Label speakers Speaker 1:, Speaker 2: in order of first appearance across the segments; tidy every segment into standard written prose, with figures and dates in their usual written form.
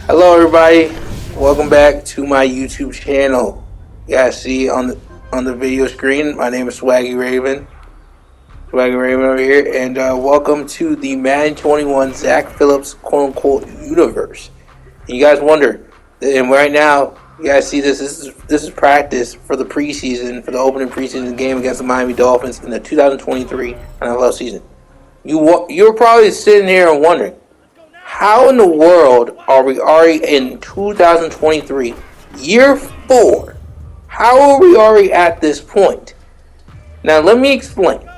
Speaker 1: Hello, everybody. Welcome back to my YouTube channel. You guys see on the video screen, my name is Swaggy Raven over here, and welcome to the Madden 21 Zach Phillips quote unquote universe. And you guys wonder, and right now you guys see this. This is practice for the preseason, for the opening preseason game against the Miami Dolphins in the 2023 NFL season. You're probably sitting here and wondering, how in the world are we already in 2023, year 4? How are we already at this point? Now, let me explain.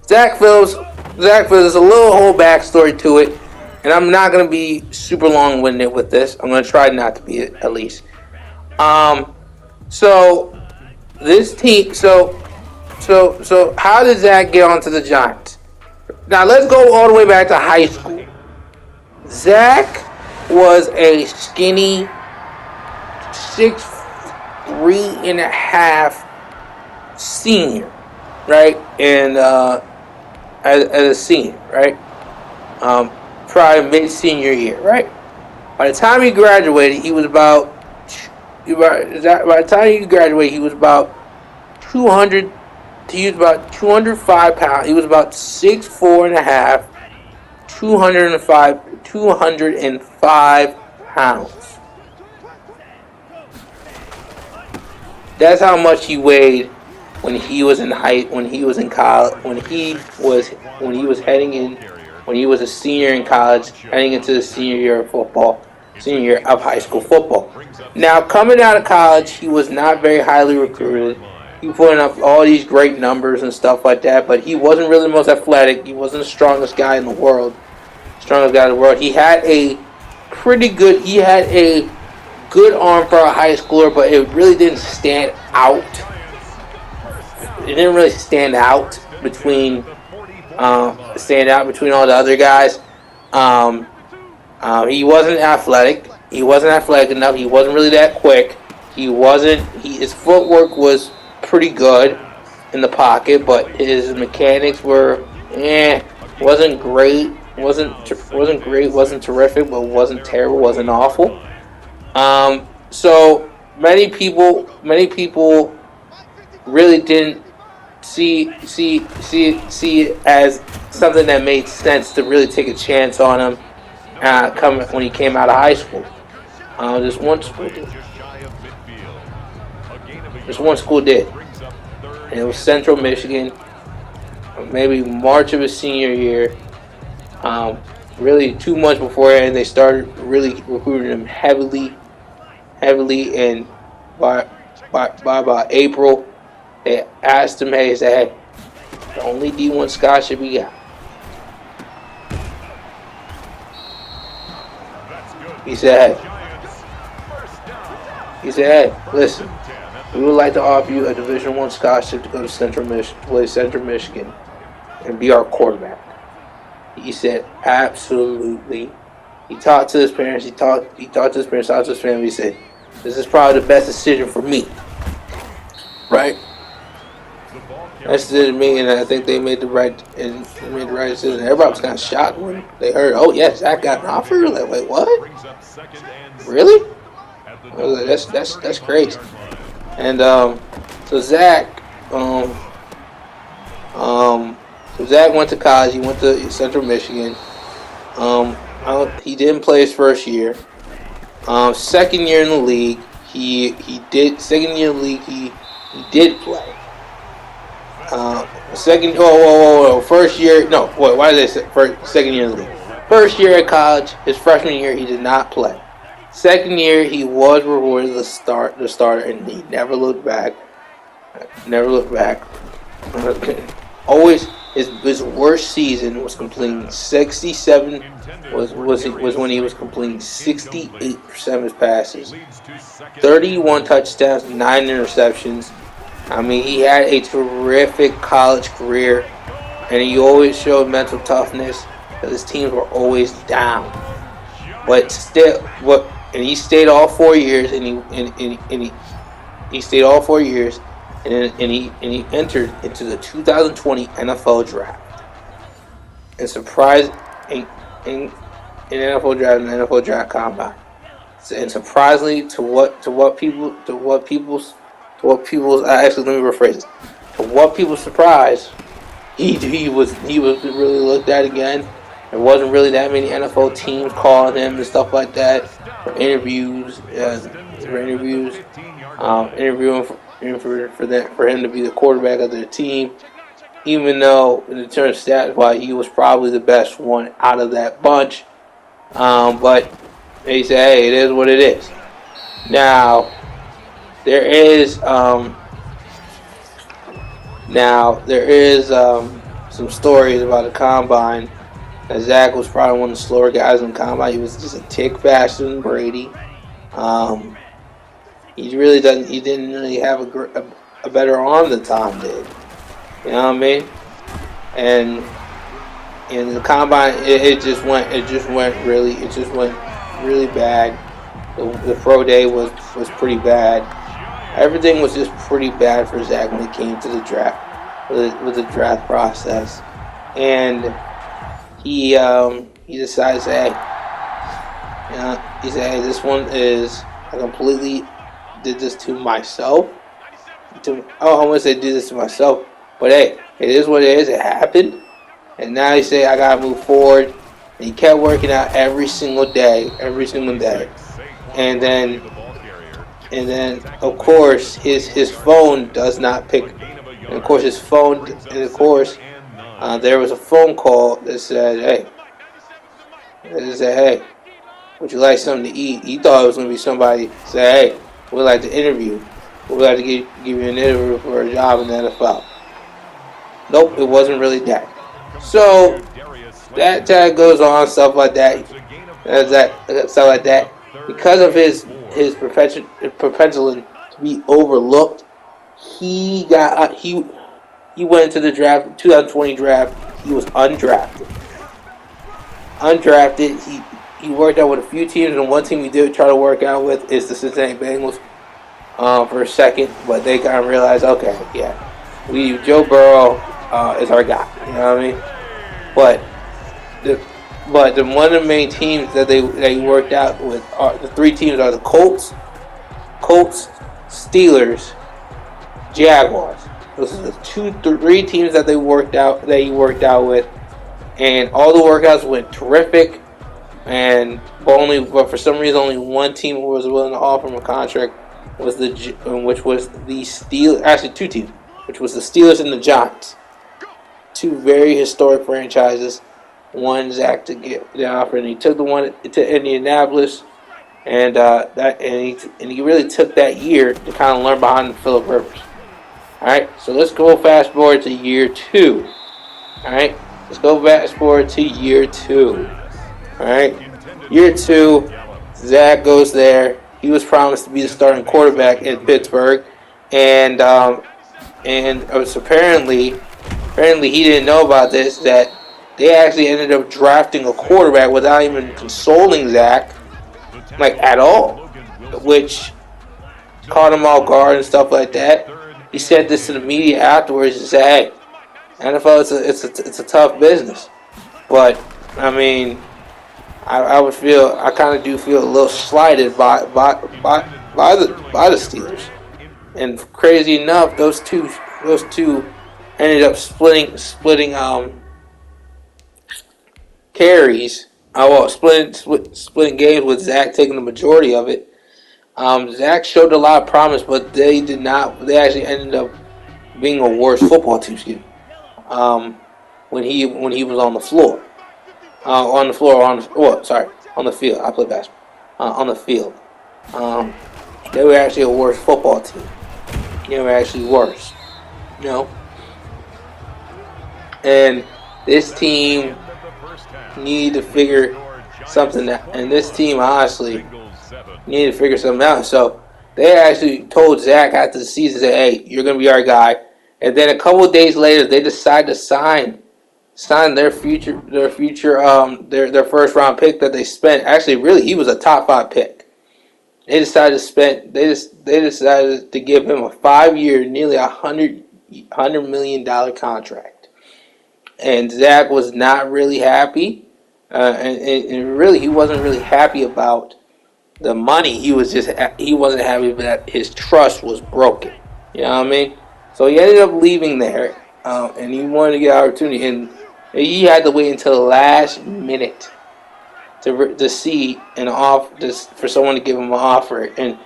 Speaker 1: Zach Phillips, there's a little whole backstory to it, and I'm not going to be super long-winded with this. I'm going to try not to be, at least. So, this team, so how did Zach get onto the Giants? Now, let's go all the way back to high school. Zach was a skinny 6'3.5" senior, right? And as a senior, right? Probably mid-senior year, right? By the time he graduated, he was about 200. He was about 205 pounds. He was about 6'4.5", 205 pounds. That's how much he weighed when he was in college, when he was a senior in college, heading into the senior year of high school football. Now, coming out of college, he was not very highly recruited. He putting up all these great numbers and stuff like that, but he wasn't really the most athletic. He wasn't the strongest guy in the world. He had a good arm for a high schooler, but it really didn't stand out. It didn't really stand out between all the other guys. He wasn't athletic. He wasn't athletic enough. He wasn't really that quick. His footwork was pretty good in the pocket, but his mechanics were wasn't great. Wasn't terrific, but wasn't terrible, wasn't awful. So many people really didn't see it as something that made sense to really take a chance on him when he came out of high school. This one school did, and it was Central Michigan. Maybe March of his senior year. Really 2 months beforehand, they started really recruiting him heavily, and by about April, they asked him, "Hey, the only D1 scholarship we got." He said, "Hey, listen, we would like to offer you a Division I scholarship to go to Central Michigan, and be our quarterback." He said, "Absolutely." He talked to his parents. He talked to his family. He said, "This is probably the best decision for me." Right? That's decision me, and I think they made the right decision. Everybody was kind of shocked when they heard, "Oh yes, Zach got an offer." Like, wait, what? Really? I was like, that's crazy. And so Zach went to college. He went to Central Michigan. He didn't play his first year. Second year in the league, he did play. First year, no, why did I say second year in the league? First year at college, his freshman year, he did not play. Second year, he was rewarded the starter, and he never looked back. Always, his worst season was completing 67. Was when he was completing 68% of his passes, 31 touchdowns, 9 interceptions. I mean, he had a terrific college career, and he always showed mental toughness because his teams were always down. But still, and he stayed all 4 years, and he stayed all 4 years, and he entered into the 2020 NFL draft. And in the NFL draft and the NFL draft combine. And surprisingly, actually let me rephrase this. To what people's surprise, he was really looked at again. There wasn't really that many NFL teams calling him and stuff like that for interviews. Interviewing for him to be the quarterback of their team. Even though in the terms of stats, wise, he was probably the best one out of that bunch. But they say, hey, it is what it is. Now there is some stories about the combine. That Zach was probably one of the slower guys in the combine. He was just a tick faster than Brady. He didn't really have a better arm than Tom did. You know what I mean? And in the combine, it just went really bad. The pro day was pretty bad. Everything was just pretty bad for Zach when it came to the draft, with the draft process. And he decided to say, hey, this one is, I completely did this to myself. I wouldn't say did this to myself, but hey, it is what it is. It happened, and now he said I gotta move forward. And he kept working out every single day, and then of course his phone does not pick. And of course there was a phone call that said, hey, would you like something to eat? He thought it was going to be somebody say, hey, we'd like to interview. We'd like to give you an interview for a job in the NFL. Nope, it wasn't really that. So that goes on, stuff like that. Because of his propensity to be overlooked, he went into the draft, 2020 draft. He was undrafted. He worked out with a few teams, and one team he did try to work out with is the Cincinnati Bengals for a second, but they kind of realized, okay, yeah, Joe Burrow is our guy. You know what I mean? But one of the main teams that they worked out with the three teams are the Colts, Steelers, Jaguars. Those are the three teams that he worked out with, and all the workouts went terrific. But for some reason, only one team was willing to offer him a contract, which was the Steelers. Actually, two teams, which was the Steelers and the Giants. Two very historic franchises. One Zach to get the offer, and he took the one to Indianapolis, and he really took that year to kind of learn behind Phillip Rivers. All right, so let's go fast forward to year 2. All right, let's go fast forward to year 2. All right, year 2, Zach goes there. He was promised to be the starting quarterback in Pittsburgh, and it was apparently he didn't know about this, that they actually ended up drafting a quarterback without even consulting Zach, at all, which caught him off guard and stuff like that. He said this to the media afterwards and said, hey, NFL, it's a tough business. But, I mean, I kind of do feel a little slighted by the Steelers. And crazy enough, those two ended up splitting carries. Splitting games with Zach taking the majority of it. Zach showed a lot of promise, but they did not. They actually ended up being a worse football team. When he was on the floor, on the field. I play basketball. On the field, they were actually a worse football team. They were actually worse, And this team needed to figure something out. And this team, honestly, needed to figure something out. So they actually told Zach after the season, hey, you're going to be our guy. And then a couple of days later, they decided to sign their first round pick that they spent. Actually, really, he was a top 5 pick. They decided to give him a 5-year, nearly $100 million contract. And Zach was not really happy. and really, he wasn't really happy about the money. He wasn't happy that his trust was broken. You know what I mean? So he ended up leaving there, and he wanted to get an opportunity, and he had to wait until the last minute to see an off just for someone to give him an offer. And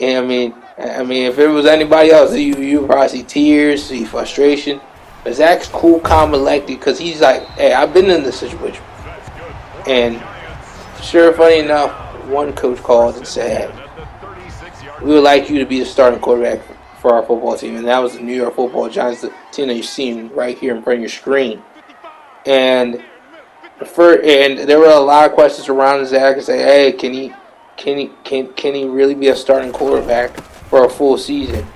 Speaker 1: I mean, if it was anybody else, you would probably see tears, see frustration. But Zach's cool, calm, and collected because he's like, hey, I've been in this situation, and sure, funny enough, one coach called and said, hey, we would like you to be the starting quarterback for our football team. And that was the New York Football Giants, the team that you're seeing right here in front of your screen. And there were a lot of questions around Zach and say, hey, can he really be a starting quarterback for a full season?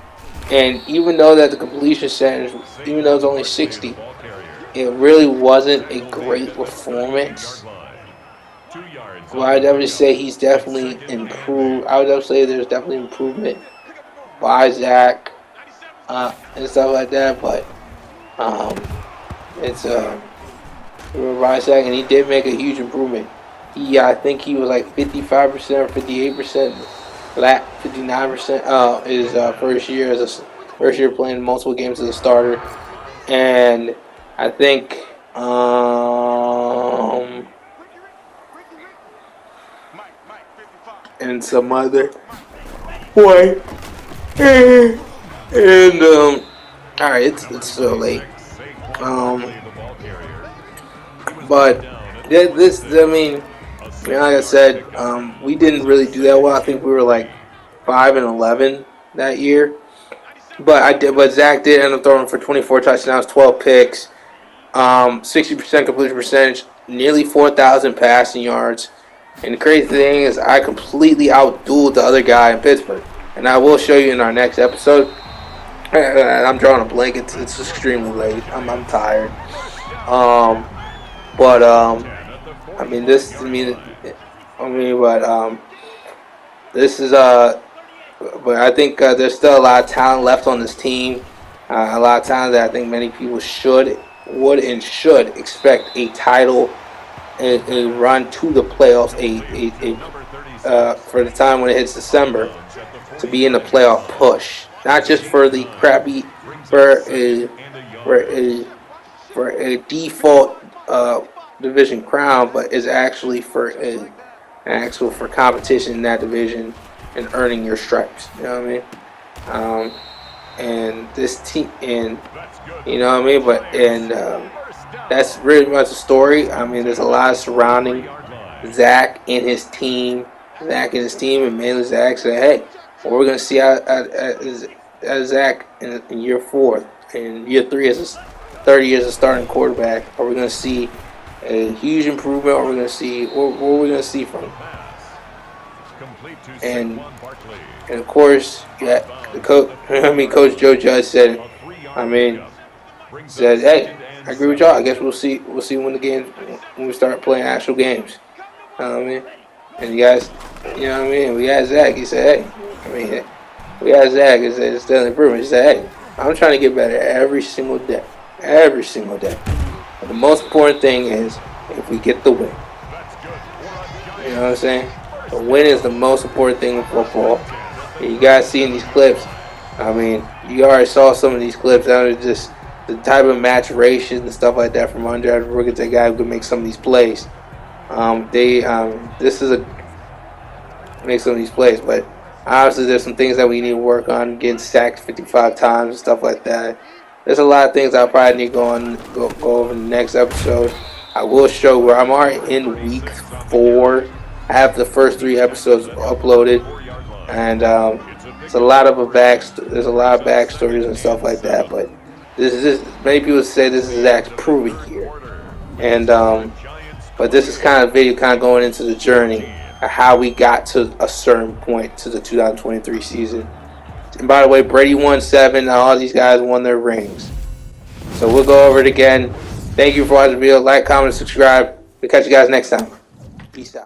Speaker 1: And even though that the completion percentage, even though it's only 60, it really wasn't a great performance. Well, I'd definitely say he's definitely improved. I would definitely say there's definitely improvement by Zach and stuff like that. But it's by Zach, and he did make a huge improvement. I think he was like 55% or 58%, 59% his first year playing multiple games as a starter, and I think and some other boy. And all right, it's so late. But this, I mean, like I said, we didn't really do that well. I think we were like 5-11 that year. But Zach did end up throwing for 24 touchdowns, 12 picks, 60% completion percentage, nearly 4,000 passing yards. And the crazy thing is, I completely outdueled the other guy in Pittsburgh. And I will show you in our next episode. I'm drawing a blank. It's extremely late. I'm tired. But I mean this. But this is But I think there's still a lot of talent left on this team. A lot of talent that I think many people would and should expect a title, a run to the playoffs, for the time when it hits December, to be in the playoff push. Not just for the crappy, for a default division crown, but is actually for competition in that division and earning your stripes. You know what I mean? And this team, and you know what I mean. That's really much the story. I mean, there's a lot surrounding Zach and his team. And mainly Zach said, "Hey, what we're gonna see out Zach in year 4, in year 3 as a 30 years as a starting quarterback. Are we gonna see a huge improvement? Or are we gonna see what are we gonna see from him?" And of course, yeah, Coach Joe Judge said, "Hey, I agree with y'all. I guess we'll see when we start playing actual games." And you guys, you know what I mean? We asked Zach. He said, "Hey, we asked Zach. It's still an improvement." He said, "Hey, I'm trying to get better every single day, every single day. But the most important thing is if we get the win. You know what I'm saying? The win is the most important thing in football. And you guys seeing these clips. You already saw some of these clips. That was just the type of maturation and stuff like that from undrafted rookies. That guy who can make some of these plays. Make some of these plays, but obviously there's some things that we need to work on, getting sacked 55 times and stuff like that. There's a lot of things I probably need to go over in the next episode. I will show where I'm already in week 4. I have the first 3 episodes uploaded, and there's a lot of backstories and stuff like that. But many people say this is Zach's proving year, and but this is kind of video going into the journey of how we got to a certain point to the 2023 season. And by the way, Brady won 7. All these guys won their rings. So we'll go over it again. Thank you for watching the video. Like, comment, subscribe. We'll catch you guys next time. Peace out.